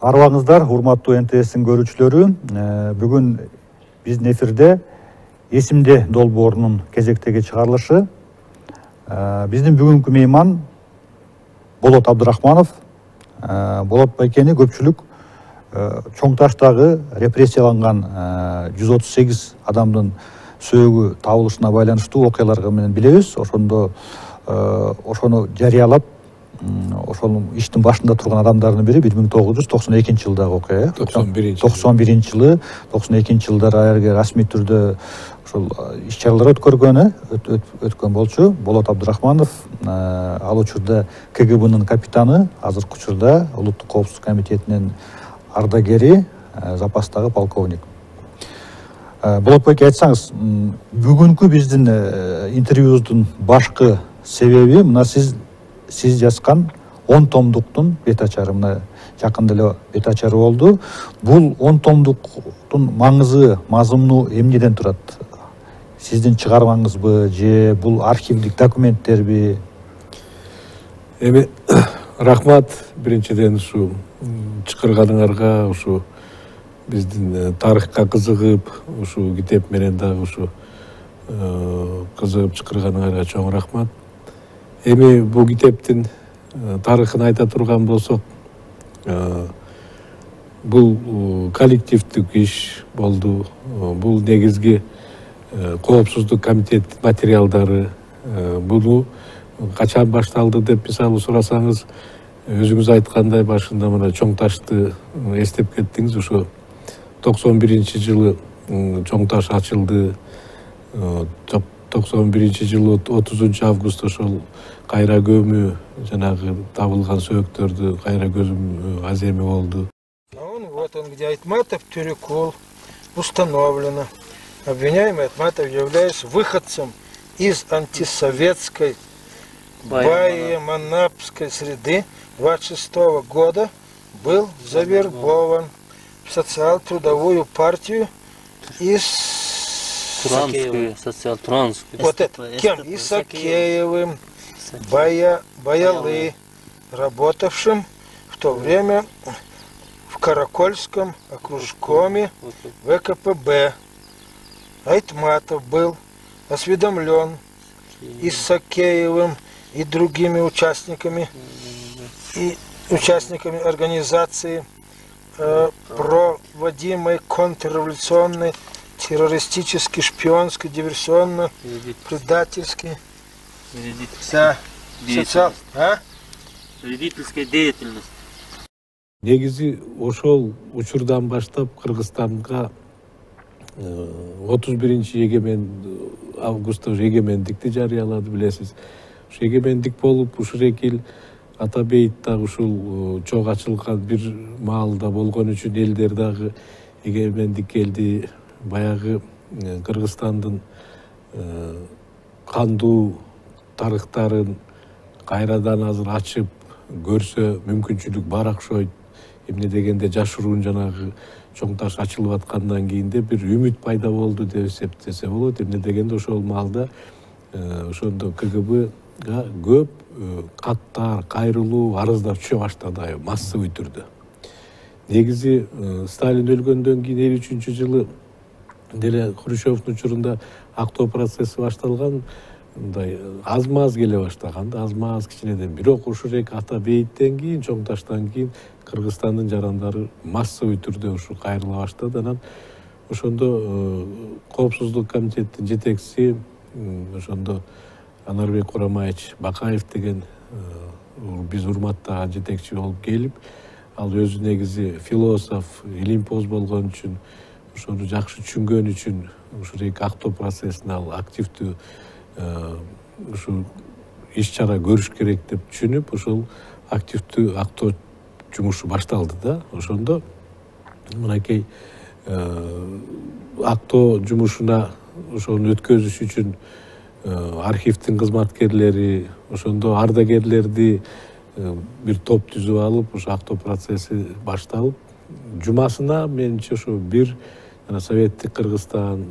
Арбаңыздар, урматтуу НТС-ин көрүүчүлөрү. Бүгүн биздин эфирде эсимде долбоорунун кезектеги чыгарылышы. Биздин бүгүнкү мейман Болот Абдырахманов. Болот байкени көпчүлүк чоң таштагы репрессияланган 138 адамдын сөөгү табылышына байланыштуу окуяларга менен билебиз. Ошону жарыялап, ошол иштин башында турган адамдардын бири 1992 жылдагы окуя. 91 жылы, 92 жылдары аерге расмий түрдө ошол иш-чаралар өткөн болчу. Болот Абдырахманов ал учурда КГБнын капитаны, азыркы учурда Улуттук коопсуздук комитетинин ардагери, запастагы полковник. Болот байке, айтсаңыз, бүгүнкү биздин интервьюбуздун башкы себеби мына сиз жазган 10 томдуктун бет ачары, мына жакында эле бет ачары болду. Бул 10 томдуктун маңызы, мазмуну эмнеден турат? Сиздин чыгармаңызбы же бул архивдик документтерби? Эми рахмат биринчиден ушу чакырганыңарга, ушу биздин тарыхка кызыгып, ушу китеп менен дагы ушу кызыгып чакырганыңарга чоң рахмат. Эми бул китептин тарыхын айта турган болсок, бул коллективдик иш болду. Бул негизги коопсуздук комитет материалдары. Буну качан башталды деп мисалы сурасаңыз, өзүңүз айткандай башында мына чоң ташты эстеп кеттиңиз. Ошо 91 жылы чоң таш ачылды. 91 жылы 30 август ошол кайра көмүү, жанагы табылган сөөктөрдү кайра көмүү аземи болду. Вот он, где Айтматов Тюрикул установлено. Обвиняемый Айтматов, являясь выходцем из антисоветской Баеманапской среды 26 года, был завербован в социал-трудовую партию из вот это, кем? Исакеевым, Баялы, работавшим в то время в Каракольском окружкоме ВКПБ. Айтматов был осведомлен Исакеевым и другими участниками организации проводимой контрреволюционной, террористической, шпионской, диверсионно, предательской, вредительской деятельности. Негизи ошол учурдан баштап Кыргызстанга 31 августта эгемендикти жарыялады, билесиз. Ушу эгемендик болуп, ушул экил Атабейт дагы ушул чоң ачылган бир маалда болгон үчүн элдер дагы эгемендик келди. Баягы Кыргызстандын кандуу тарыхтарын кайрадан азыр ачып көрсө мүмкүнчүлүк бар окшойт. Эмне дегенде жашыруун жанагы чоң таш ачылып аткандан кийинде бир үмүт пайда болду деп эсептесе болот. Эмне дегенде ошол маалда ошондо КГБга көп каттар, кайрылуу, арыздар түшө баштады массовый түрдө. Негизи Сталин өлгөндөн кийин 53 жылы деле Хрущевдун учурунда актоо процесси башталган. Мындай аз-маз келе баштаган, аз-маз кичинеден. Бирок ушул Атабейттен кийин, чоң таштан кийин Кыргызстандын жарандары массовый түрдө ушу кайрыла баштады. Анан ошондо коопсуздук комитеттин жетекчиси, ошондо Анарбек Курамаевич Бакаев деген биз урматтаган жетекчи болуп келип, ал өзү негизи философ, илимпоз болгон үчүн, ошону жакшы түшүнгөн үчүн ушул актоо процессине ал активдүү ушул иш-чара көрүш керек деп түшүнүп, ошол активдүү актоо жумушу башталды да. Ошондо мынакей актоо жумушуна ошону өткөзүш үчүн архивдин кызматкерлери, ошондо ардагерлерди бир топ түзүп алып, ошо актоо процесси башталып, жумасына менимче ошо бир Советтик Кыргызстан,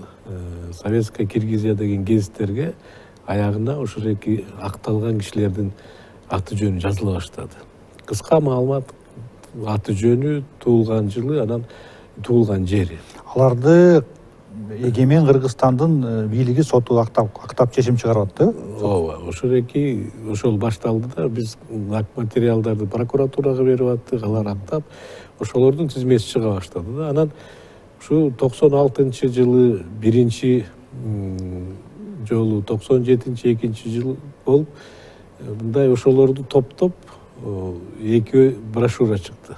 Советская Киргизия деген гезиттерге аягына ошол эки акталган кишилердин аты жөнү жазыла баштады. Кыска маалымат аты жөнү, туулган жылы, анан туулган жери. Аларды эгемен Кыргызстандын бийлиги соту актап чечим чыгарып атты. Ооба, ошол башталды да, биз материалдарды прокуратурага берип аттык, алар актап, ошолордун тизмеси чыга баштады да. Анан ушу 96-жылы биринчи жолу, 97-чи экинчи жыл болуп, мындай ошолорду топтоп эки брошюра чыкты.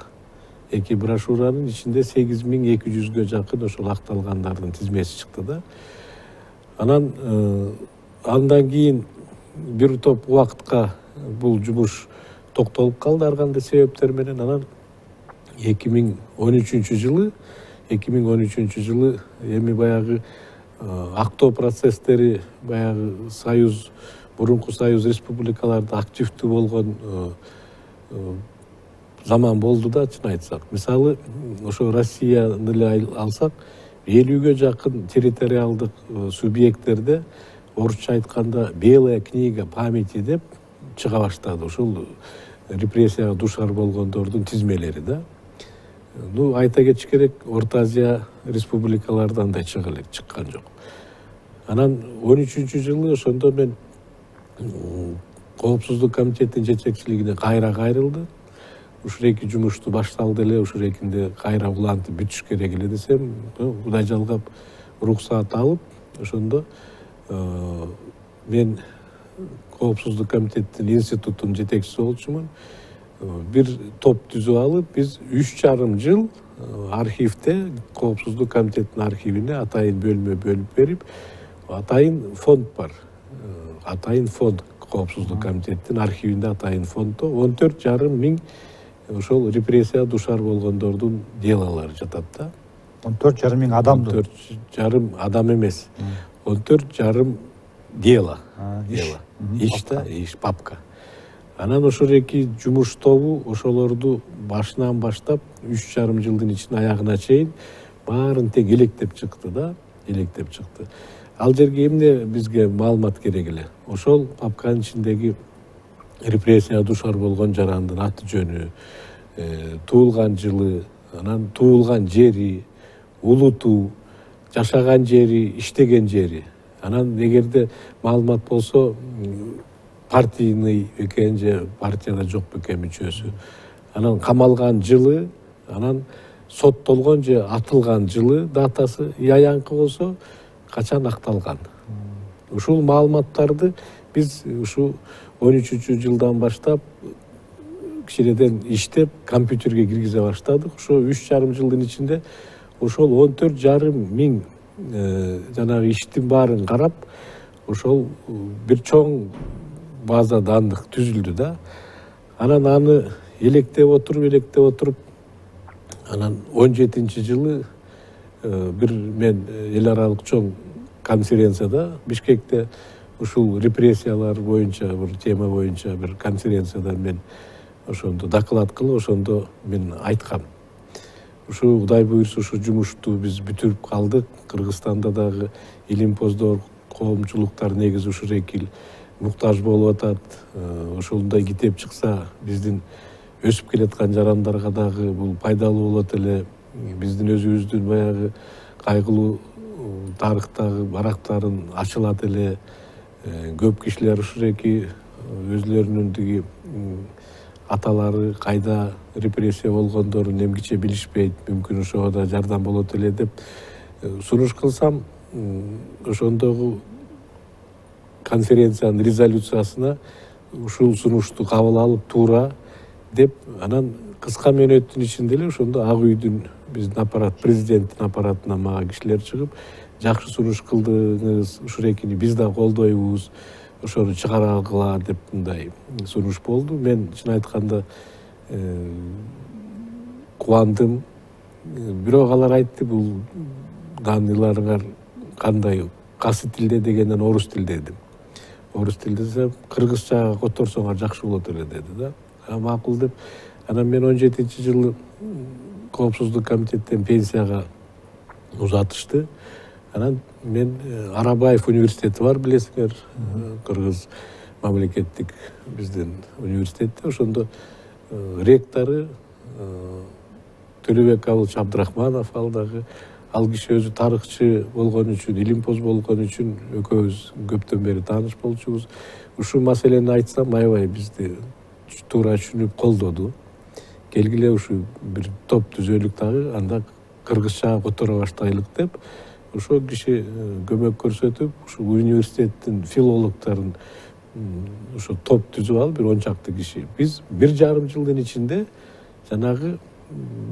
Эки брошюранын ичинде 8200-гө жакын ошол акталгандардын тизмеси чыкты да. Анан андан кийин бир топ убакытка бул жумуш токтолуп калды ар кандай себептер менен. Анан 2013-жылы эми баягы актоо процесстери баягы мурунку союз республикаларда активдүү болгон заман болду да, чын айтсак. Мисалы, ошо Россияны эле алсак, 50-гө жакын территориалдык субъекттерде орусча айтканда белая книга памяти деп чыга баштады. Ошол репрессияга душар болгондордун тизмелери да. Айта кетиш керек, Орто Азия республикалардан да чыккан жок. Анан 13-жылы ошондо мен Коопсуздук комитетинин жетекчилигине кайра кайрылды. Ушул эки жумушту башталды эле, ушул экинде кайра улантып бүтүш керек эле десем, Кудай жалгап уруксаат алып, ошондо мен Коопсуздук комитетинин институттун жетекчиси болчумун. Бир топ түзүп алып, биз 3,5 жыл архивде, Коопсуздук комитетинин архивине атайын бөлмө бөлүп берип, атайын фонд бар. Атайын фонд, Коопсуздук комитетинин архивинде атайын фонддо 14,5 миң ошол репрессия душар болгондордун делалары жатат да. 14,5 миң адамды. 14,5 адам эмес. 14,5 дело. Иш, папка. Анан ошол эки жумуш тобу ошолорду башынан баштап 3,5 жылдын ичинде аягына чейин баарын тең электеп чыкты да, электеп чыкты. Ал жерге эмне бизге маалымат керек эле? Ошол папканын ичиндеги репрессияга душар болгон жарандын аты жөнү, туулган жылы, анан туулган жери, улуту, жашаган жери, иштеген жери. Анан эгерде маалымат болсо, партийный экен же партияда жок бекен мүчөсү. Анан камалган жылы, анан соттолгон же атылган жылы датасы аянкы болсо, качан акталган. Ушул маалыматтарды биз ушу 13-жылдан баштап кичинеден иштеп компьютерге киргизе баштадык. Ошо 3,5 жылдын ичинде ошол 14,5 миң жанагы иштин баарын карап, ошол бир чоң база данных түзүлдү да. Анан аны электеп отуруп, анан 17-жылы бир мен эл аралык чоң конференцияда Бишкекте ушул репрессиялар боюнча, бир тема боюнча бир конференцияда мен ошондо доклад кылып, ошондо мен айткам. Ушу Кудай буйрса ушу жумушту биз бүтүрүп калдык. Кыргызстанда дагы илимпоздор, коомчулуктар негизи ушул эки муктаж болуп атат. Ошондой китеп чыкса, биздин өсүп келаткан жарандарга дагы бул пайдалуу болот эле. Биздин өзүбүздүн баягы кайгылуу тарыхтагы барактарын ачылат эле. Көп кишилер ушул эки өзлөрүнүн тиги аталары кайда репрессия болгондорун эмгиче билишпейт, мүмкүн ошого да жардам болот эле деп сунуш кылсам, ошондогу конференциянын резолюциясына ушул сунушту кабыл алып туура деп, анан кыска мөөнөттүн ичинде эле ошондо Ак үйдүн биздин аппарат, президенттин аппаратынан мага кишилер чыгып, жакшы сунуш кылдыңыз, ушул экини биз да колдойбуз, ошону чыгаргыла деп мындай сунуш болду. Мен чын айтканда кубандым. Бирок алар айтты, бул данныйларыңар кандай, кайсы тилде дегенден орус тилде дедим. Орус тилде десем, кыргызчага которсоңор жакшы болот эле деди да. Макул деп, анан мен 17-жылы Коопсуздук комитеттен пенсияга узатышты. Анан мен Арабаев университети бар, билесиңер, кыргыз мамлекеттик биздин университетте, ошондо ректору Төлөбек Абылч Абдрахманов ал киши өзү тарыхчы болгон үчүн, илимпоз болгон үчүн экөөбүз көптөн бери тааныш болчубуз. Ушул маселени айтсам аябай бизди туура түшүнүп колдоду. Келгиле ушу бир топ түзөлүк дагы, анда кыргызча которо баштайлык деп, ошол киши көмөк көрсөтүп, ушу университеттин филологдорун ошо топ түзүп алып, бир 10 чакты киши. Биз 1,5 жылдын ичинде жанагы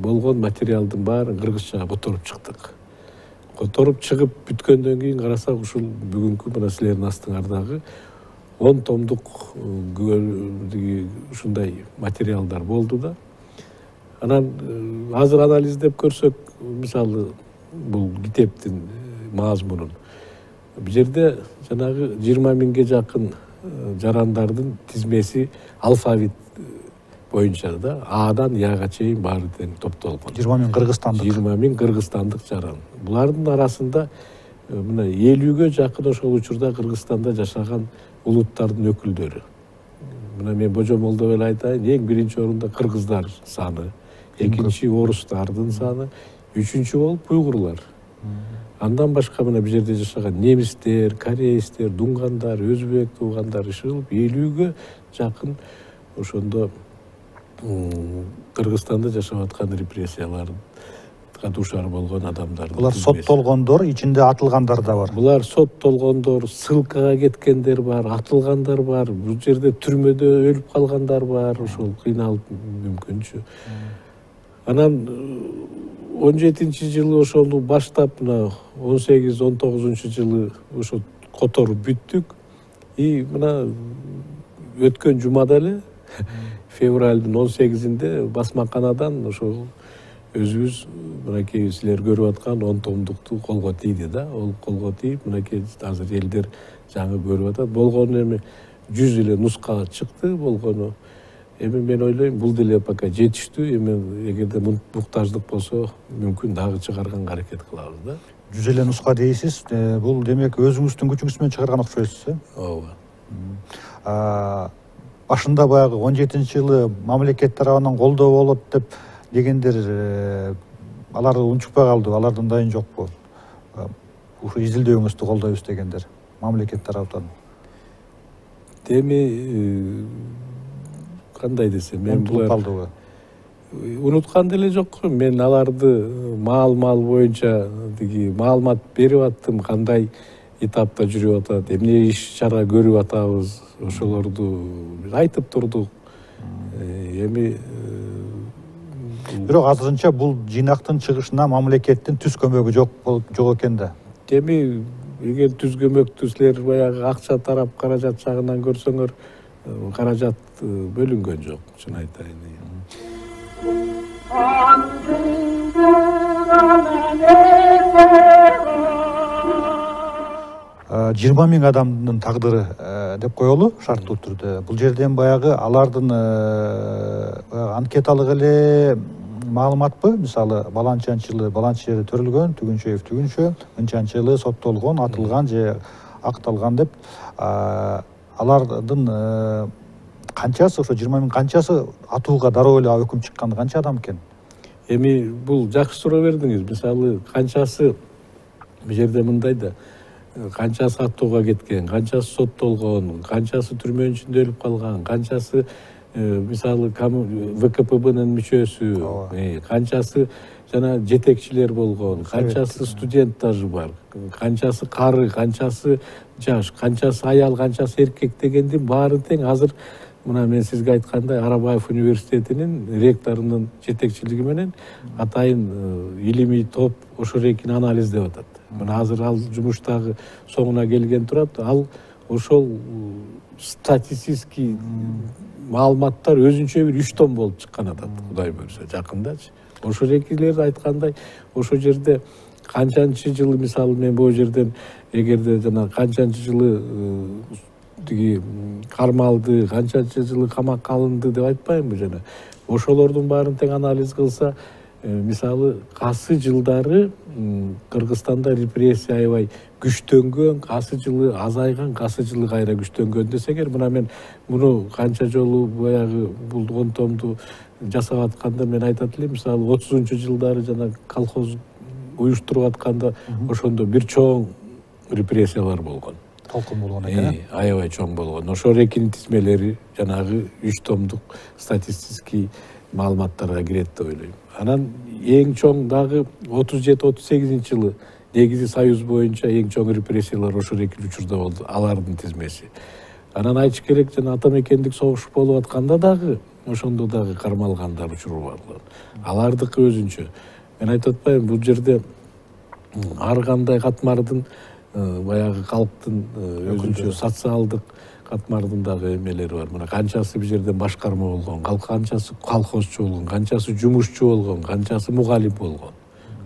болгон материалдын баарын кыргызчага которуп чыктык. Которуп чыгып бүткөндөн кийин карасак, ушул бүгүнкү мына силердин астыңардагы 10 томдук ушундай материалдар болду да. Анан азыр анализдеп көрсөк, мисалы бул китептин мазмунун бул жерде жанагы 20 миңге жакын жарандардын тизмеси алфавит боюнча да, Адан Яга чейин баары тең топтолгон. 20 миң кыргызстандык. 20 миң кыргызстандык жаран. Булардын арасында мына 50ге жакын ошол учурда Кыргызстанда жашаган улуттардын өкүлдөрү. Мына мен божомолдоп эле айтайын, эң биринчи орунда кыргыздар саны, экинчи орустардын саны, үчүнчү болуп уйгурлар. Андан башка мына бул жерде жашаган немистер, корейстер, дунгандар, өзбек туугандар ишилип 50ге жакын ошондо Кыргызстанда жашап аткан репрессияларга дуушар болгон адамдар. Булар соттолгондор, ичинде атылгандар да бар. Булар соттолгондор, ссылкага кеткендер бар, атылгандар бар, бул жерде түрмөдө өлүп калгандар бар, ошол кыйналып мүмкүнчү. Анан 17-жылы ошону баштап, мына 18-19 жылы ошо которуп бүттүк. И мына өткөн жумада эле февралдын 18-inde басмаканадан ошол өзүбүз мынакей силер көрүп аткан 10 томдукту колго тийди да. Ол колго тийип, мынакей азыр элдер жаңы көрүп атат. Болгону эми 100 эле нуска чыкты болгону. Эми мен ойлойм, бул деле пока жетиштүү. Эми эгерде муктаждык болсо, мүмкүн дагы чыгарганга аракет кылабыз да. 100 эле нуска дейсиз, бул демек өзүңүздүн күчүңүз менен чыгарган окшойсуз, Ооба. Башында баягы 17-жылы мамлекет тарабынан колдоо болот деп дегендер, алар унчукпай калды, алардын дайын жокпу? Ушу изилдөөңүздү колдойбуз дегендер мамлекет тарабынан. Эми кандай десем, мен булар унуткан деле жок. Мен аларды маал боюнча маалымат берип аттым, кандай этапта жүрүп атат, эмне иш-чара көрүп атабыз, ошолорду айтып турдук. Эми бирок азырынча бул жыйнактын чыгышына мамлекеттин түз көмөгү жок экен да. Эми эгер түз көмөктү силер баягы акча тарап каражат жагынан көрсөңөр, каражат бөлүнгөн жок, чын айтайын. 20 миң адамдын тагдыры деп коелу шарттуу түрдө. Бул жерден баягы алардын анкеталык эле маалыматпы? Мисалы, баланчанчы жери төрүлгөн, түгүнчө, ынчанчылы соттолгон, атылган же акталган деп, алардын канчасы, ошо 20 миң канчасы атууга дароо эле өкүм чыккан, канча адам экен? Эми бул жакшы суроо бердиңиз. Мисалы, канчасы бул жерде мындай да, канчасы атууга кеткен, канчасы соттолгон, канчасы түрмөнүн ичинде өлүп калган, канчасы мисалы ВКПБнын мүчөсү, канчасы жана жетекчилер болгон, канчасы студент даже бар, канчасы кары, канчасы жаш, канчасы аял, канчасы эркек дегендин баары тең азыр мына мен сизге айткандай Арабаев университетинин ректорунун жетекчилиги менен атайын илимий топ ошол экин анализдеп атат. Мына азыр ал жумуштагы соңуна келген турат. Ал ошол статистический маалыматтар өзүнчө бир 3 том болуп чыккан атат, Кудай буйрса, жакындачы. Ошол экилер айткандай, ошол жерде канчанчы жылы, мисалы мен бул жерден эгерде жана канчанчы жылы кармалды, канчанчы жылы камакка алынды деп айтпайм жана. Ошолордун баарын тең анализ кылса, мисалы кайсы жылдары Кыргызстанда репрессия аябай күчтөнгөн, кайсы жылы азайган, кайсы жылы кайра күчтөнгөн десек, мына мен муну канча жолу баягы бул 10 томду жасап атканда мен айтат элем, мисалы 30-жылдары жана колхоз уюштуруп атканда ошондо бир чоң репрессиялар болгон. Толкун болгон экен. Аябай чоң болгон. Ошо рекин тизмелери жанагы 3 томдук статистический маалыматтарга кирет деп ойлойм. Анан эң чоң дагы 37-38 жылы негизи союз боюнча эң чоң репрессиялар ошо эки учурда болду, алардын тизмеси. Анан айтыш керек, жана ата мекендик согуш болуп атканда дагы ошондо дагы кармалгандар учуру бар. Алардыкы өзүнчө. Мен айтып атпайм, бул жерде ар кандай катмардын баягы калктын өзүнчө социалдык катмардын дагы эмелери бар. Мына канчасы бул жерден башкарма болгон, канчасы колхозчу болгон, канчасы жумушчу болгон, канчасы мугалим болгон.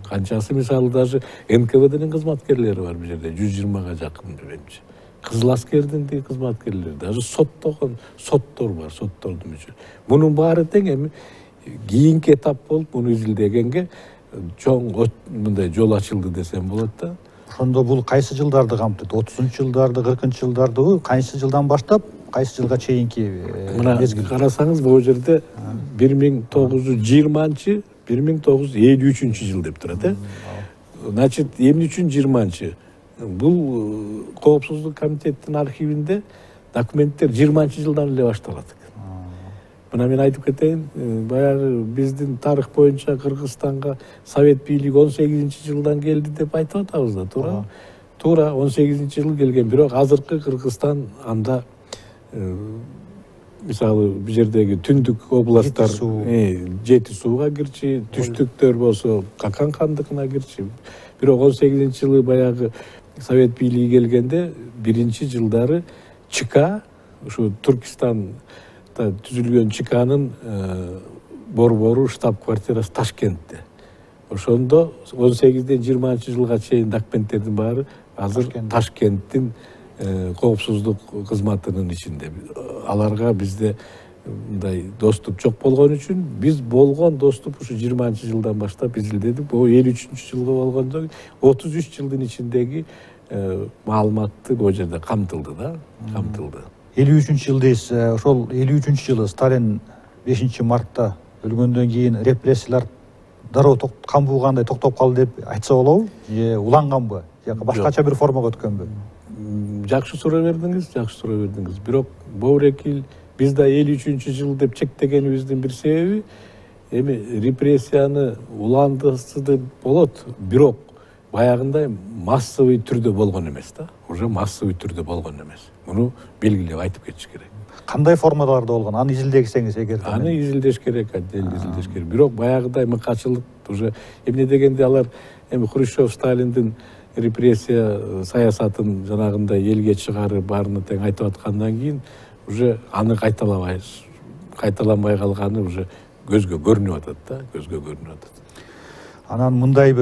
Канчасы мисалы даже НКВДнин кызматкерлери бар бул жерде, 120га жакын менимче. Кызыл аскердин кызматкерлери, даже соттогон соттор бар, соттордун мүчө. Мунун баары тең эми кийинки этап болуп муну изилдегенге чоң мындай жол ачылды десем болот да. Ошондо бул кайсы жылдарды камтыйт? 30-жылдарды, 40-жылдарды, кайсы жылдан баштап, кайсы жылга чейинки мезгил? Карасаңыз, бул жерде 1920-1953 жыл деп турат, э? Значит, эмне үчүн 20-чы? Бул Коопсуздук комитеттин архивинде документтер 20-чы жылдан эле башталат. Мына мен айтып кетейин, баягы биздин тарых боюнча Кыргызстанга Совет бийлиги 18-чы жылдан келди деп айтып атабыз да, туура? Туура, 18-чы жылы келген, бирок азыркы Кыргызстан анда мисалы бул жердеги түндүк областтар Жети сууга кирчи, түштүктөр болсо Какан хандыгына кирчи. Бирок 18-чы жылы баягы Совет бийлиги келгенде биринчи жылдары ЧК, ушу Түркистан түзүлгөн ЧКнын борбору штаб-квартирасы Ташкентте. Ошондо 18-ден 20-чы жылга чейин документтердин баары азыр Ташкенттин коопсуздук кызматынын ичинде. Аларга бизде мындай доступ жок болгон үчүн биз болгон доступ ушу 20-чы жылдан баштап изилдедик. Бул 53-чү жылга болгондо 33 жылдын ичиндеги маалыматты бул жерде камтылды да, камтылды. 53 жыл дейсиз, ошол 53 жылы Сталин 5-мартта өлгөндөн кийин репрессиялар дароо камбуугандай токтоп калды деп айтса болобу? Же уланганбы? Же башкача бир формага өткөнбү? Жакшы суроо бердиңиз, жакшы суроо бердиңиз. Бирок Боврекил биз да 53 жыл деп чектегенибиздин бир себеби эми репрессияны уландысы деп болот, бирок баягындай массовый түрдө болгон эмес да. Уже массовый түрдө болгон эмес. Муну белгилеп айтып кетиш керек. Кандай формаларда болгон? Аны изилдесеңиз эгер. Аны изилдеш керек, отдельно изилдеш керек. Бирок баягыдай мыкачылык уже эмне дегенде алар эми Хрущев, Сталиндин репрессия саясатын жанагындай элге чыгарып баарына тең айтып аткандан кийин уже аны кайталанбай калганы уже көзгө көрүнүп атат да, көзгө көрүнүп атат. Анан мындай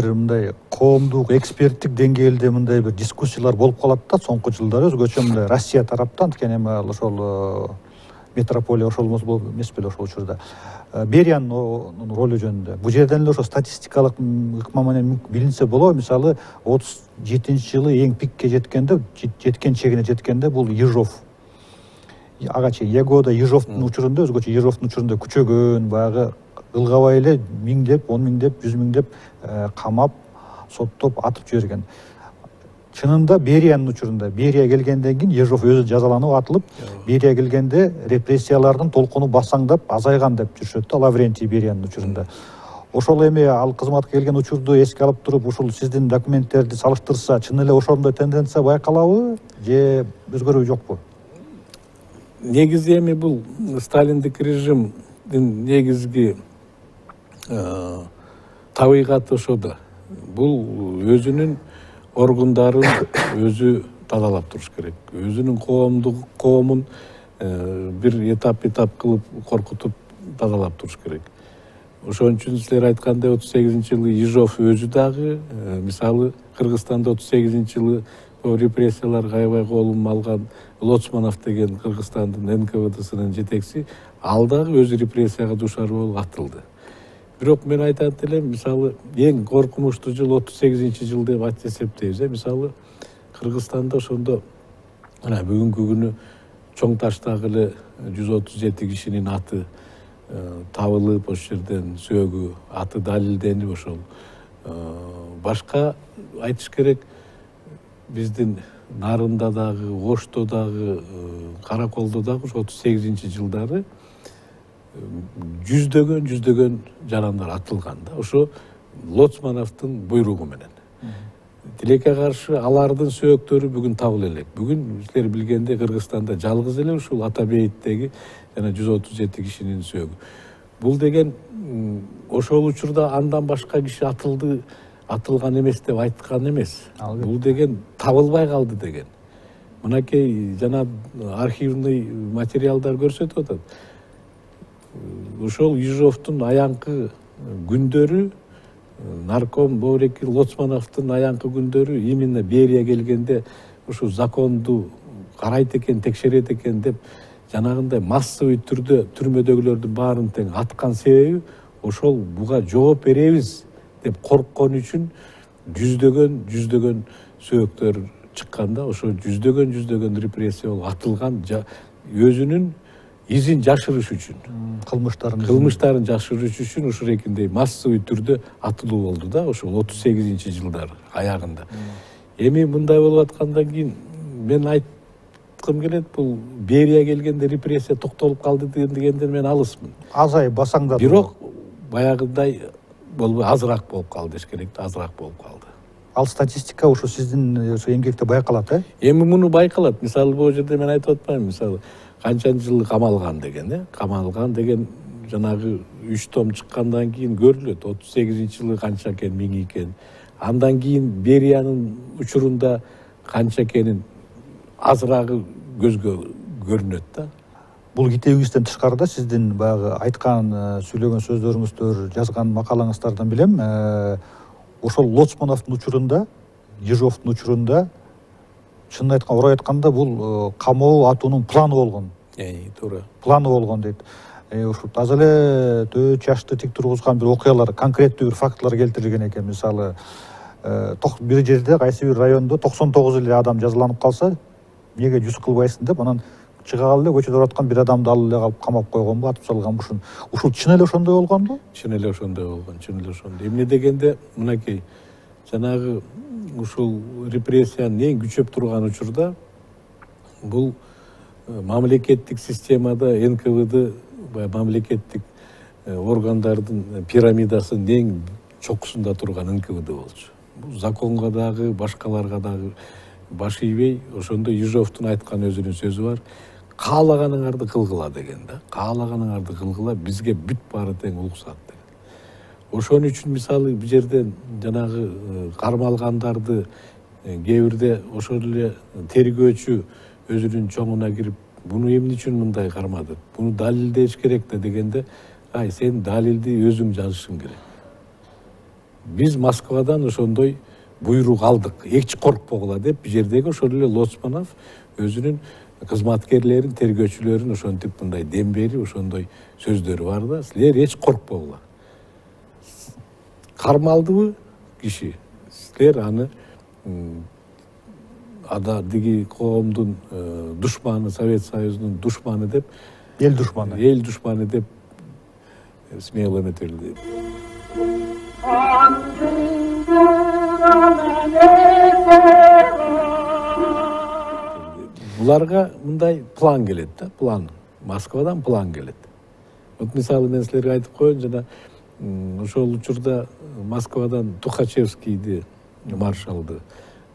коомдук эксперттик деңгээлде мындай бир дискуссиялар болуп калат да соңку жылдары өзгөчө мындай Россия тараптан, анткени эми ошол метрополия ошол эмес беле ошол учурда. Бериянын ролу жөнүндө. Бул жерден эле ошо статистикалык ыкма менен билинсе болобу, мисалы 37-жылы эң пикке жеткен чегине жеткенде бул Ежов. Ага чейин Ягода Ежовдун учурунда, өзгөчө Ежовдун учурунда күчөгөн, баягы ылгабай эле миңдеп, 10 миңдеп, 100 миңдеп камап, соттоп, атып жиберген. Чынында Бериянын учурунда, Берия келгенден кийин Ежов өзү жазаланып атылып, Берия келгенде репрессиялардын толкуну басаңдап, азайган деп жүрүшөт да Лаврентий Бериянын учурунда. Ошол эми ал кызматка келген учурду эске алып туруп, ушул сиздин документтерди салыштырса, чын эле ошондой тенденция байкалабы же өзгөрүү жокпу? Негизи эми бул Сталиндик режимдин негизги табыйгаты ошодо. Бул өзүнүн органдарын өзү тазалап туруш керек. Өзүнүн коомун бир этап кылып коркутуп тазалап туруш керек. Ошон үчүн силер айткандай 38-жылы Ежов өзү дагы, мисалы Кыргызстанда 38-жылы репрессияларга аябай колун алган Лоцманов деген Кыргызстандын НКВДсынын жетекчиси, ал дагы өзү репрессияга дуушар болуп атылды. Бирок мен айтат элем, мисалы эң коркунучтуу жыл 38-жыл деп эсептейбиз. Мисалы Кыргызстанда ошондо мына бүгүнкү күнү Чоң Таштагы эле 137 кишинин аты табылып, ошол жерден сөөгү аты далилденип, ошол башка айтыш керек, биздин Нарында дагы, Ошто дагы, Караколдо дагы ошо 38-жылдары жүздөгөн жарандар атылган да. Ошо Лоцмановдун буйругу менен. Тилекке каршы алардын сөөктөрү бүгүн табыла элек. Бүгүн силер билгендей Кыргызстанда жалгыз эле ушул Атабейиттеги жана 137 кишинин сөөгү. Бул деген ошол учурда андан башка киши атылган эмес деп айткан эмес. Бул деген табылбай калды деген. Мынакей жана архивный материалдар көрсөтүп атат. Ошол Ежовдун аянкы күндөрү, нарком Баурекир Лоцмановдун аянкы күндөрү именно Берия келгенде ушул законду карайт экен, текшерет экен деп жанагындай массовый түрдө түрмөдөгүлөрдүн баарын тең аткан себеби ошол буга жооп беребиз деп корккон үчүн жүздөгөн сөөктөр чыкканда, ошо жүздөгөн репрессия болуп атылган, өзүнүн изин жашырыш үчүн, кылмыштарын жашырыш үчүн ушул экиндей массовый түрдө атылуу болду да, ошол 38-жылдар аягында. Эми мындай болуп аткандан кийин мен айткым келет, бул Берия келгенде репрессия токтолуп калды дегенден мен алысмын. Азайып басаңдады. Бирок баягыдай болбой азыраак болуп калды деш керек, азыраак болуп калды. Ал статистика ошо сиздин эмгекте байкалат, Эми муну байкалат. Мисалы бул жерде мен айтып атпайм, мисалы канча жыл камалган деген, камалган деген жанагы 3 том чыккандан кийин көрүлөт. 38-жылы канча экен, 1000 экен. Андан кийин Бериянын учурунда канча экенин азыраагы көзгө көрүнөт да. Бул китебиңизден тышкарыда сиздин баягы айткан, сүйлөгөн сөздөрүңүздөр, жазган макалаңыздардан билем, ошол Лоцмановдун учурунда, Ежовдун учурунда чынын айтканда, орой айтканда бул камоо атуунун планы болгон. Туура. Планы болгон дейт. Ушул таза эле төбө чачты тик тургузган бир окуялар, конкреттүү бир фактылар келтирилген экен. Мисалы, бир жерде, кайсы бир райондо 99 эле адам жазаланып калса, эмнеге 100 кылбайсың деп, анан чыга калып эле көчөдө аткан бир адамды алып эле калып камап койгонбу, атып салганбы ушун. Ушул чын эле ошондой болгонбу? Чын эле ошондой болгон, чын эле ошондой. Эмне дегенде, мынакей жанагы ушул репрессиянын эң күчөп турган учурда бул мамлекеттик системада НКВД, мамлекеттик органдардын пирамидасынын эң чокусунда турган НКВД болчу. Бул законго дагы, башкаларга дагы баш ийбей, ошондо Ежовдун айткан өзүнүн сөзү бар. Каалаганыңарды кылгыла деген да. Каалаганыңарды кылгыла, бизге бүт баары тең уруксат деген. Ошон үчүн мисалы бул жерден жанагы кармалгандарды кээ бирде ошол эле тергөөчү өзүнүн чоңуна кирип, буну эмне үчүн мындай кармады? Буну далилдеш керек да дегенде, сен далилди өзүң жазышың керек. Биз Москвадан ошондой буйрук алдык, эч коркпогула деп, бул жердеги ошол эле Лоцманов өзүнүн кызматкерлерин, тергөөчүлөрүн ошентип мындай дем берип, ошондой сөздөрү бар да, силер эч коркпогула. Кармалдыбы киши, силер аны ададыги коомдун душманы, Совет Союзунун душманы деп, эл душманы. Эл душманы деп смело эметелди. Буларга мындай план келет да, план. Москвадан план келет. Вот мисалы мен силерге айтып коеюн, жана ошол учурда Москвадан Тухачевскийди маршалды,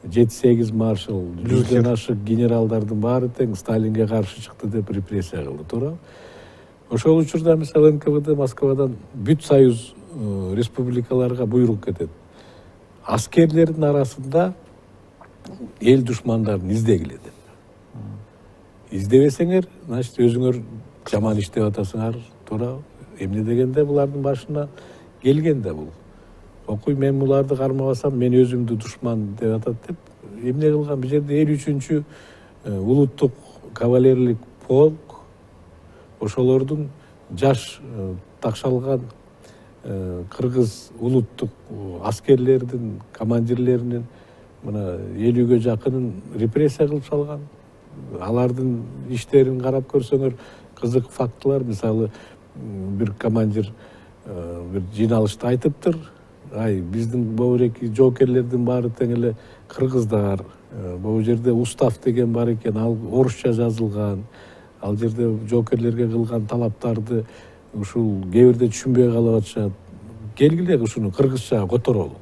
7-8 маршал, 100ден ашык генералдардын баары тең Сталинге каршы чыкты деп репрессия кылды, туура. Ошол учурда мисалы НКВД Москвадан бүт союз республикаларга буйрук кетет. Аскерлердин арасында эл душмандарын издегиле деп. Издебесеңер, значит, өзүңөр жаман иштеп атасыңар, туура. Эмне дегенде булардын башына келген да бул. Окуй, мен буларды кармабасам, мен өзүмдү душман деп атат деп. Эмне кылган? Бул жерде 53-чү улуттук кавалерлик полк ошолордун жаш такшалган кыргыз улуттук аскерлердин командирлеринин мына 50-ге жакынын репрессия кылып салган. Алардын иштерин карап көрсөңөр кызык фактылар. Мисалы бир командир бир жыйналышта айтыптыр. Биздин бөбүреки жоокерлердин баары тең эле кыргыздар. Бул жерде устав деген бар экен, ал орусча жазылган. Ал жерде жоокерлерге кылган талаптарды ушул кээ бирде түшүнбөй калып атышат. Келгиле ушуну кыргызча которолук.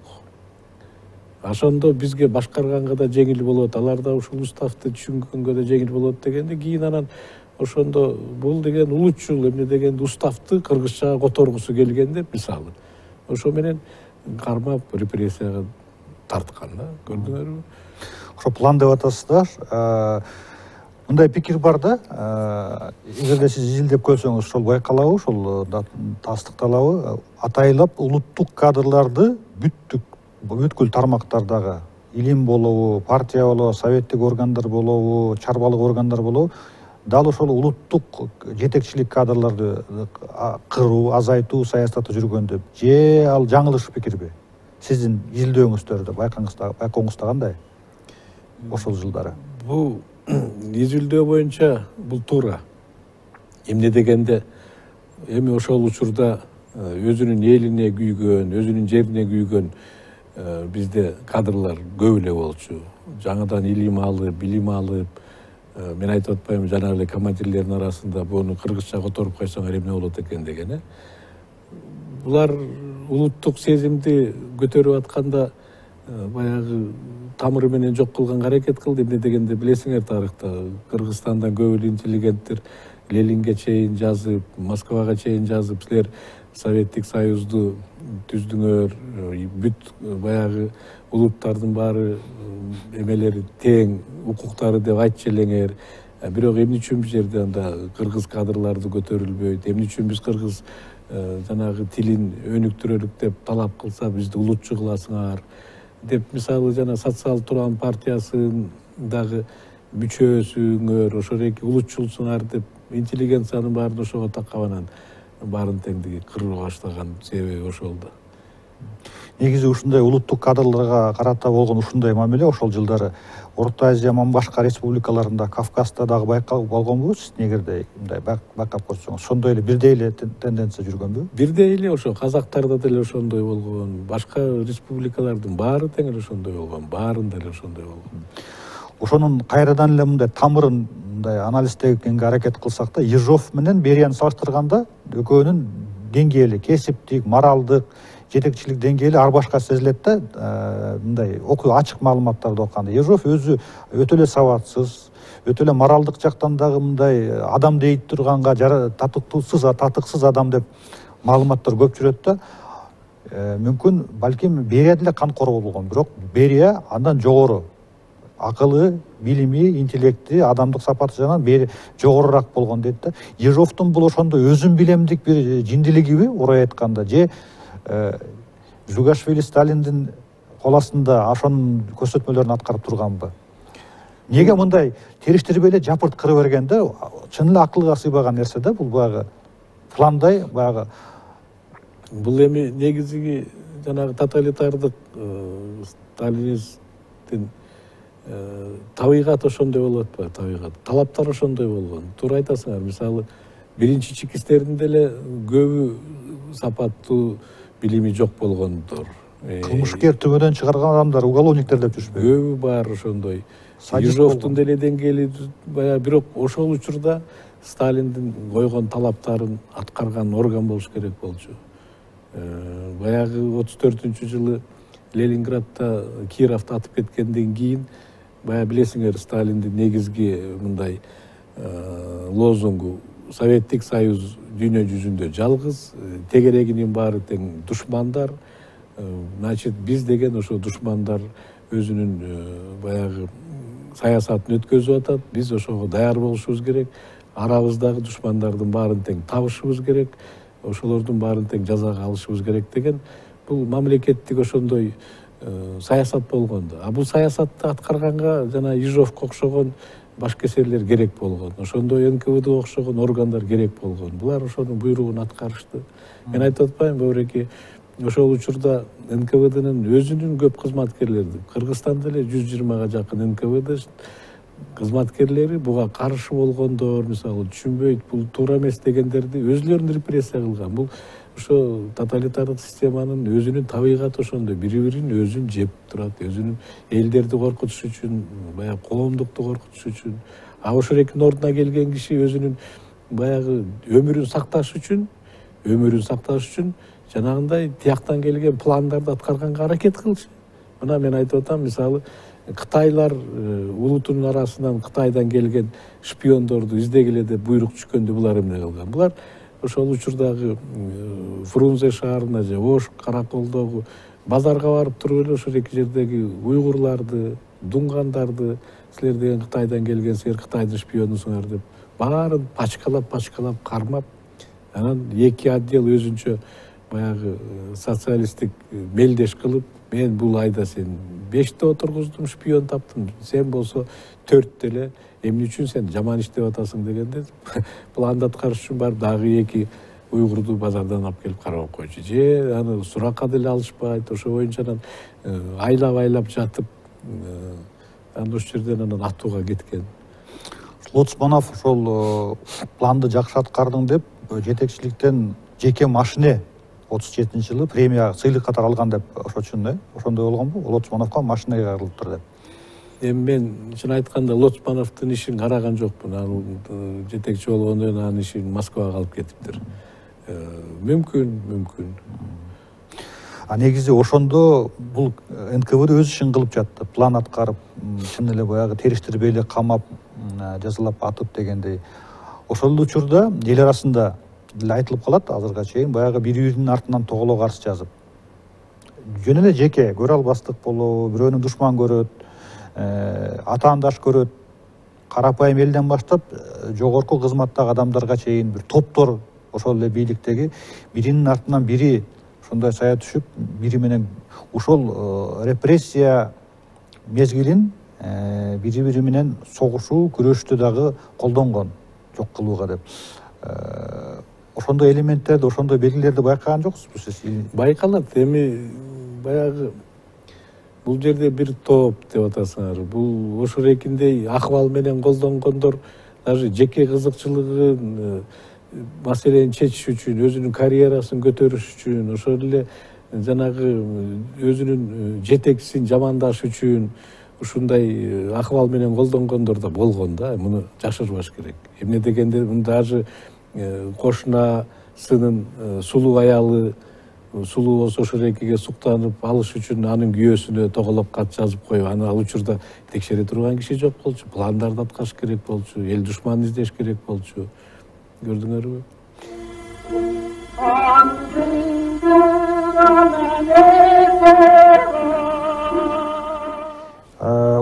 Ошондо бизге башкарганга да жеңил болот, алар да ушул уставды түшүнгөнгө да жеңил болот дегенде кийин анан ошондо бул деген улутчул эмне дегенде уставды кыргызча которгусу келген деп мисалы. Ошо менен кармап репрессияга тарткан да, көрдүңөрбү? Ошо план деп атасыздар. Мындай пикир бар да, эгерде сиз изилдеп көрсөңүз ошол байкалабы, ошол тастыкталабы, атайлап улуттук кадрларды бүткүл тармактардагы илим болобу, партия болобу, советтик органдар болобу, чарбалык органдар болобу, дал ошол улуттук жетекчилик кадрларды кыруу, азайтуу саясаты жүргөн деп. Же ал жаңылыш пикирби? Сиздин изилдөөңүздөрдө байкооңузда кандай? Ошол жылдары. Бул изилдөө боюнча бул туура. Эмне дегенде эми ошол учурда өзүнүн элине күйгөн, өзүнүн жерине күйгөн бизде кадрлар көп эле болчу. Жаңадан илим алып, билим алып, мен айтып атпайбы, жана эле командирлердин арасында буну кыргызча которуп койсоңор эмне болот экен деген. Булар улуттук сезимди көтөрүп атканда баягы тамыры менен жок кылганга аракет кылды. Эмне дегенде билесиңер, тарыхта Кыргызстандан көп эле интеллигенттер Ленинге чейин жазып, Москвага чейин жазып, силер Советтик Союзду түздүңөр, бүт баягы улуттардын баары эмелери тең, укуктары деп айтчу элеңер. Бирок эмне үчүн бул жерде анда кыргыз кадрларды көтөрүлбөйт? Эмне үчүн биз кыргыз жанагы тилин өнүктүрөлүк деп талап кылса, бизди улутчу кыласыңар деп, мисалы жана Социал Туран партиясындагы мүчөсүңөр, ошореки улутчулсуңар деп интеллигенциянын баарын ошого такап анан баарын теңдиги кырууга баштаган себеби ошол да. Негизи ушундай улуттук кадрларга карата болгон ушундай мамиле ошол жылдары Орто Азиянын башка республикаларында, Кавказда дагы байкалып болгонбу? Сиз эгерде мындай байкап көрсөңүз, ошондой эле бирдей эле тенденция жүргөнбү? Бирдей эле, ошо казактарда деле ошондой болгон, башка республикалардын баары тең эле ошондой болгон, баарында эле ошондой болгон. Ошонун кайрадан эле мындай тамырын мындай анализдегенге аракет кылсак да, Ежов менен Берияны салыштырганда экөөнүн деңгээли, кесиптик, моралдык, жетекчилик деңгээли ар башка сезилет да. Мындай ачык маалыматтарды окуганда Ежов өзү өтө эле сабатсыз, өтө эле моралдык жактан дагы мындай адам дейт турганга татыксыз адам деп маалыматтар көп жүрөт да. Мүмкүн балким Берия деле канкор болгон, бирок Берия андан жогору акылы, билими, интеллекти, адамдык сапаты жагынан жогорурак болгон дейт да. Ежовдун бул ошондой өзүн билемдик бир жиндилигиби, орой айтканда, же Жугашвили Сталиндин кол астында ошонун көрсөтмөлөрүн аткарып турганбы? Неге мындай териштирбей эле жапырт кыра бергенде, чын эле акылга сыйбаган нерсе да, бул баягы пландай, баягы. Бул эми негизги жанагы тоталитардык сталинисттин табигаты ошондой болуп атпайбы, табигат. Талаптар ошондой болгон. Туура айтасыңар. Мисалы, биринчи чекистердин деле көбү сапаттуу билими жок болгондор. Кылмышкер түбөдөн чыгарган адамдар уголовниктер деп жүрүшпөйбү? Көбү бар ошондой. Ежовдун деле деңгээли баягы, бирок ошол учурда Сталиндин койгон талаптарын аткарган орган болуш керек болчу. Баягы 34-жылы Ленинградта Кировду атып кеткенден кийин, баягы билесиңер, Сталиндин негизги мындай лозунгу Советтик Союз дүйнө жүзүндө жалгыз, тегерегинин баары тең душмандар. Значит, биз деген ошо душмандар өзүнүн баягы саясатын өткөзүп атат. Биз ошого даяр болушубуз керек. Арабыздагы душмандардын баарын тең табышыбыз керек. Ошолордун баарын тең жазага алышыбыз керек деген бул мамлекеттик ошондой саясат болгон да. Бул саясатты аткарганга жана Ежовго окшогон баш кесерлер керек болгон, ошондой НКВД окшогон органдар керек болгон. Булар ошонун буйругун аткарышты. Мен айтып атпайм, Бөбүрөкөй, ошол учурда НКВДнын өзүнүн көп кызматкерлери, Кыргызстанда эле 120га жакын НКВД кызматкерлери буга каршы болгондор, мисалы түшүнбөйт, бул туура эмес дегендерди өзүлөрүн репрессия кылган. Бул ошо тоталитардык системанын өзүнүн табигаты ошондой, бири-бирин өзүн жеп турат, өзүнүн элдерди коркутуш үчүн, баягы коомдукту коркутуш үчүн. А Бөбүрөкөйдүн ордуна келген киши өзүнүн баягы өмүрүн сакташ үчүн жанагындай тияктан келген пландарды аткарганга аракет кылчу. Мына мен айтып атам, мисалы Кытайлар улутунун арасынан Кытайдан келген шпиондорду издегиле деп буйрук түшкөндө булар эмне кылган? Булар ошол учурдагы Фрунзе шаарына же Ош Караколдогу базарга барып туруп эле ошол эки жердеги уйгурларды, дунгандарды, силер деген Кытайдан келгенсиңер, Кытайдын шпионусуңар деп баарын пачкалап кармап, анан эки отдел өзүнчө баягы социалисттик мелдеш кылып, мен бул айда сен 5те отургуздум, шпион таптым, сен болсо 4те эле, эмне үчүн сен жаман иштеп атасың дегенде планды аткарыш үчүн барып дагы эки уйгурду базардан алып келип карап койчу. Же аны суракка деле алышпайт, ошо боюнча анан айлап жатып, анан ошол жерден анан атууга кеткен. Лоцманов ошол планды жакшы аткардың деп жетекчиликтен жеке машине 37-жылы премия сыйлык катары алган деп ошондой болгонбу? Лоцмановго машина кайрылыптыр деп. Эми мен чын айтканда Лоцмановдун ишин караган жокмун. Ал жетекчи болгондон кийин анын ишин Москвага алып кетиптир. Мүмкүн. А негизи ошондо бул НКВД өз ишин кылып жатты. План аткарып, чын эле баягы териштирбей эле камап, жазалап атып дегендей. Ошол учурда эл арасында айтылып калат азырга чейин, баягы бири-биринин артынан тоголо каршы жазып. Жөн эле жеке көрө албастык болобу, бирөөнү душман көрөт, атаандаш көрөт, карапайым элден баштап жогорку кызматтагы адамдарга чейин бир топтор ошол эле бийликтеги биринин артынан бири ошондой сая түшүп, бири менен ушул репрессия мезгилин бири-бири менен согушуу, күрөштү дагы колдонгон, жок кылууга деп. Ошондой элементтерди, ошондой белгилерди байкаган жоксузбу сиз? Байкалат. Эми баягы бул жерде бир топ деп атасыңар. Бул ошол экиндей акыбал менен колдонгондор даже жеке кызыкчылыгын, маселени чечиш үчүн, өзүнүн карьерасын көтөрүш үчүн, ошол эле жанагы өзүнүн жетекчисин жамандаш үчүн ушундай акыбал менен колдонгондор да болгон да. Муну жашырбаш керек. Эмне дегенде даже кошунасынын сулуу аялы, сулуу болсо ошол экиге суктанып алыш үчүн анын күйөөсүнө тоголоп кат жазып коюп, аны ал учурда текшере турган киши жок болчу, пландарды аткарыш керек болчу, эл душманын издеш керек болчу. Көрдүңөрбү?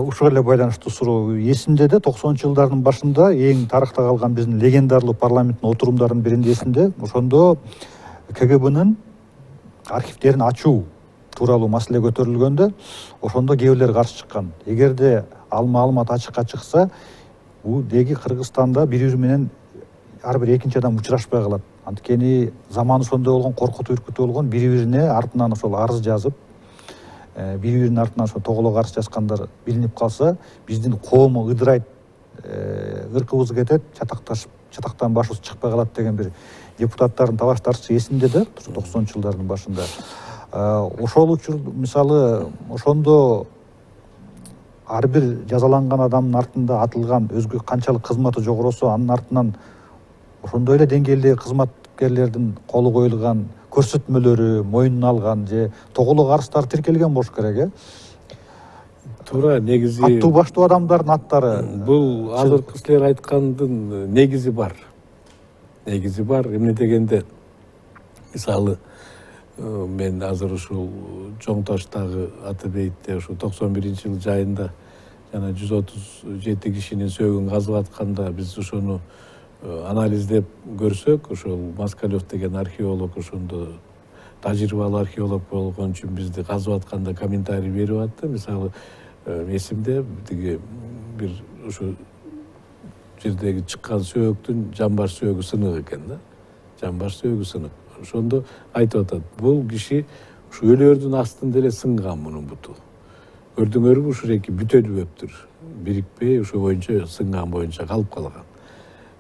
Ушуга эле байланыштуу суроо. Эсимде да 90-жылдардын башында эң тарыхта калган биздин легендарлуу парламенттин отурумдарынын биринде эсимде, ошондо КГБнын архивдерин ачуу тууралуу маселе көтөрүлгөндө, ошондо кээ бирлер каршы чыккан. Эгерде ал маалымат ачыкка чыкса, бул деги Кыргызстанда бири-бири менен ар бир экинчи адам учурашпай калат. Анткени заманы ошондой болгон, коркутуу үркүтүү болгон, бири-бирине артынан ошол арыз жазып, бири-биринин артынан ошо тоголо каршы жазгандар билинип калса, биздин коом ыдырайт, ыркыбыз кетет, чатактан башыбыз чыкпай калат деген бир депутаттардын табаш тартышы эсимде да 90-жылдардын башында. Ошол учур мисалы ошондо ар бир жазаланган адамдын артында атылган өзгө канчалык кызматы жогоросо, анын артынан ошондой эле деңгээлдеги кызматкерлердин колу коюлган көрсөтмөлөрү, моюнуна алган же тоголо карыздары тиркелген болуш керек, Туура, негизи аттуу баштуу адамдардын аттары. Бул азыркы силер айткандын негизи бар. Негизи бар. Эмне дегенде, мисалы, мен азыр ушул Чоң Таштагы Атабейтте ушу 91-жыл жайында жана 137 кишинин сөөгүн казып атканда биз ошону анализдеп көрсөк, ошол Москалев деген археолог, ошондо тажрыйбалуу археолог болгон үчүн бизди казып атканда комментарий берип атты. Мисалы, эсимде тиги бир ушу жердеги чыккан сөөктүн жамбаш сөөгү сынык экен да. Жамбаш сөөгү сынык. Ошондо айтып атат, бул киши ушу өлөрдүн астында эле сынган мунун буту. Көрдүңөрбү, ушул эки бүтөлбөптүр. Бирикпей ошо боюнча сынган боюнча калып калган.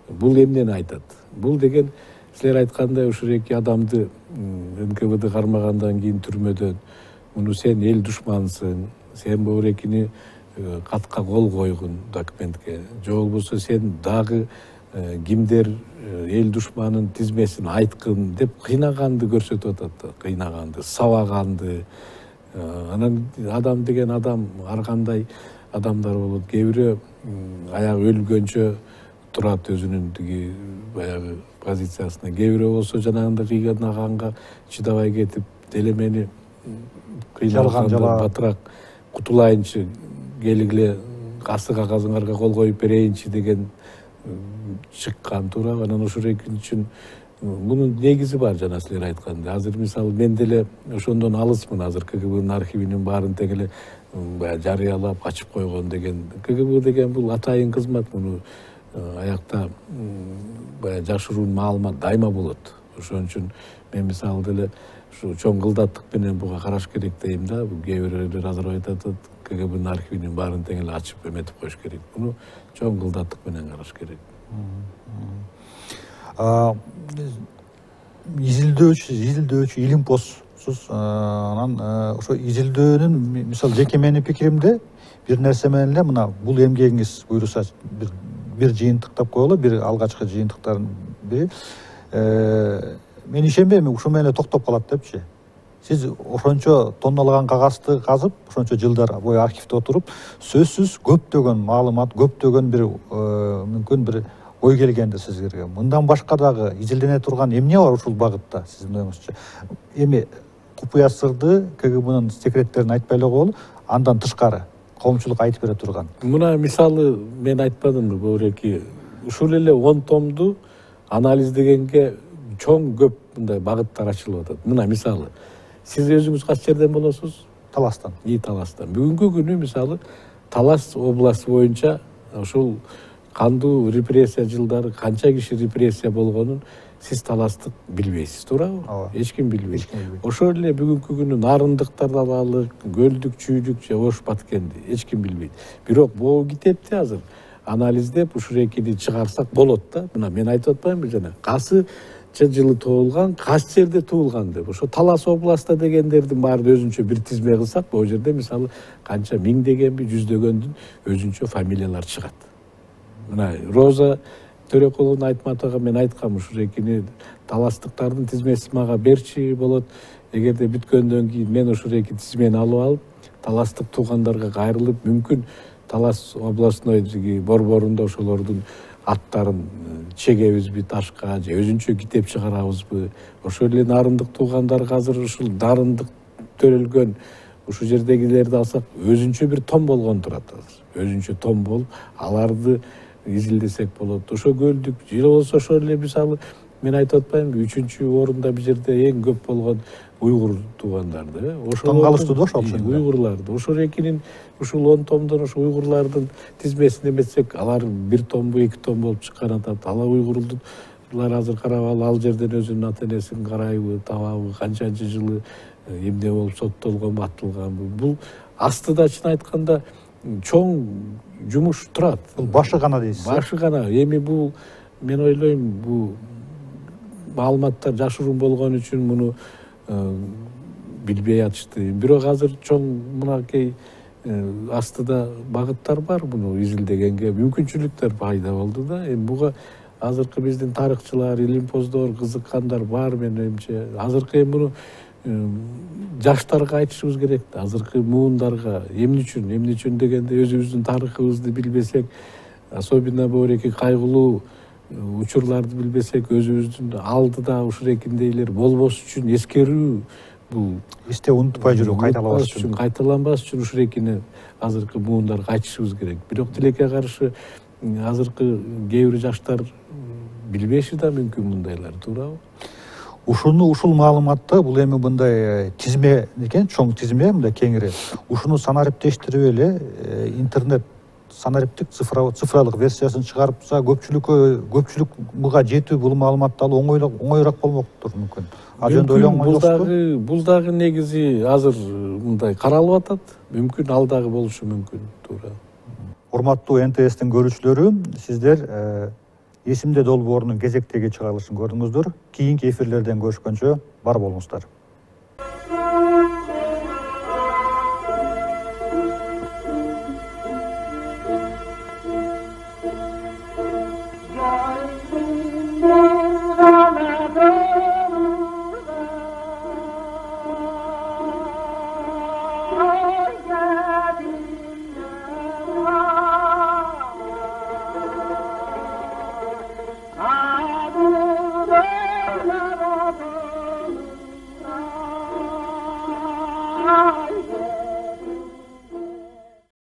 Бул эмнени айтат? Бул деген силер айткандай ушул эки адамды НКВД кармагандан кийин түрмөдөн муну сен эл душманысың, сен бул экини катка кол койгун документке. Же болбосо сен дагы кимдер эл душманын тизмесин айткын деп кыйнаганды көрсөтүп атат, кыйнаганды, сабаганды. Анан адам деген адам ар кандай адамдар болот. Кээ бири аягы өлгөнчө турат өзүнүн тиги баягы позициясына. Кээ бири болсо жанагындай кыйнаганга чыдабай кетип, деле мени кыйналганда батыраак кутулайынчы, келгиле касы кагазыңарга кол коюп берейинчи деген чыккан туурабы. Анан ошол үчүн мунун негизи бар, жана силер айткандай. Азыр мисалы мен деле ошондон алысмын. Азыр КГБнын архивинин баарын тең эле баягы жарыялап ачып койгон деген. КГБ деген бул атайын кызмат. Муну аякта баягы жашыруун маалымат дайыма болот. Ошон үчүн мен мисалы деле ушу чоң кылдаттык менен буга караш керек дейм да. Кээ бирлер азыр айтат, КГБнын архивинин баарын тең эле ачып эметип коюш керек. Муну чоң кылдаттык менен караш керек. Изилдөөчү илимпозсуз. Анан ошо изилдөөнүн мисалы жеке менин пикиримде бир нерсе менен эле мына бул эмгегиңиз буйруса бир жыйынтыктап коелу, бир алгачкы жыйынтыктардын бири. Мен ишенбейм, ушу менен эле токтоп калат депчи. Сиз ошончо тонналаган кагазды казып, ошончо жылдар бою архивде отуруп, сөзсүз көптөгөн маалымат, көптөгөн бир мүмкүн бир ой келгенди сиздерге. Мындан башка дагы изилдене турган эмне бар ушул багытта сиздин оюңузча? Эми купуя сырды КГБнын секреттерин айтпай эле коелу, андан тышкары коомчулук айтып бере турган. Мына мисалы мен айтпадымбы, Бөөреки, ушул эле 10 томду анализдегенге чоң көп мындай багыттар ачылып атат. Мына мисалы, сиз өзүңүз кайсы жерден болосуз? Таластан. Таластан. Бүгүнкү күнү мисалы Талас областы боюнча ушул кандуу репрессия жылдары канча киши репрессия болгонун сиз Таластык билбейсиз, туурабы? Эч ким билбейт. Ошол эле бүгүнкү күнү Нарындыктарды алалык, Көлдүк, Чүйдүк же Ош Баткенди эч ким билбейт. Бирок бул китепти азыр анализдеп ушул экини чыгарсак болот да. Мына мен айтып атпаймынбы жана? Касы жылы туулган, кайсы жерде туулган деп. Ошо Талас областта дегендердин баарын өзүнчө бир тизме кылсак, бул жерде мисалы канча миңдегенби, жүздөгөндүн өзүнчө фамилиялар чыгат. Мына Роза Төрөкуловна Айтматова мен айткам, ушул экини таластыктардын тизмесин мага берчи болот. Эгерде бүткөндөн кийин мен ушул эки тизмени алып алып, таластык туугандарга кайрылып, мүмкүн Талас областной борборунда ошолордун аттарын чегебизби ташка же өзүнчө китеп чыгарабызбы? Ошол эле Нарындык туугандарга азыр ушул Нарындык төрөлгөн ушул жердегилерди алсак өзүнчө бир том болгон турат азыр. Өзүнчө том болуп, аларды изилдесек болот. Ошо Көлдүк же болсо ошол эле мисалы мен айтып атпаймынбы, 3-орунда бир жерде эң көп болгон уйгур туугандарды, ошол калыштуу ошол уйгурларды. Ошол экинин ушул 10 томдон ошо уйгурлардын тизмесин эметсек, алар 1 томбу 2 том болуп чыккан атат. Ала уйгурлар азыр карабалы, ал жерден өзүнүн ата-энесин карайбы, табабы, канчанчы жылы эмне болуп соттолгонбу, атылганбы. Бул астыда чын айтканда чоң жумуш турат. Бул башы гана дейсиз. Башы гана. Эми бул мен ойлойм, бул маалыматтар жашыруун болгон үчүн муну билбей атышты. Бирок азыр чоң мынакей астыда багыттар бар, муну изилдегенге мүмкүнчүлүктөр пайда болду да. Эми буга азыркы биздин тарыхчылар, илимпоздор, кызыккандар бар менимче. Азыркы муну жаштарга айтышыбыз керек да, азыркы муундарга. Эмне үчүн дегенде өзүбүздүн тарыхыбызды билбесек, особенно Бөөреки кайгылуу учурларды билбесек, өзүбүздүн алдыда ушул экиндейлер болбош үчүн эскерүү, бул эсте унутпай жүрүү, кайталанбас үчүн ушул экини азыркы муундарга айтышыбыз керек. Бирок тилекке каршы азыркы кээ бир жаштар билбеши да мүмкүн мындайлар, туурабы? Ушул маалыматты, бул эми мындай тизме экен, чоң тизме, мындай кеңири. Ушуну санариптештирип эле интернет санариптик цифралык версиясын чыгарыпса көпчүлүк буга жетүү, бул маалыматты алуу оңоюраак болмоктур мүмкүн. Ал жөнүндө ойлоңуз. Бул дагы негизи азыр мындай каралып атат. Мүмкүн ал дагы болушу мүмкүн, туура. Урматтуу НТСтин көрүүчүлөрү, сиздер эсимде долбоорунун кезектеги чыгарылышын көрдүңүздөр. Кийинки эфирлерден көрүшкөнчө бар болуңуздар. Ah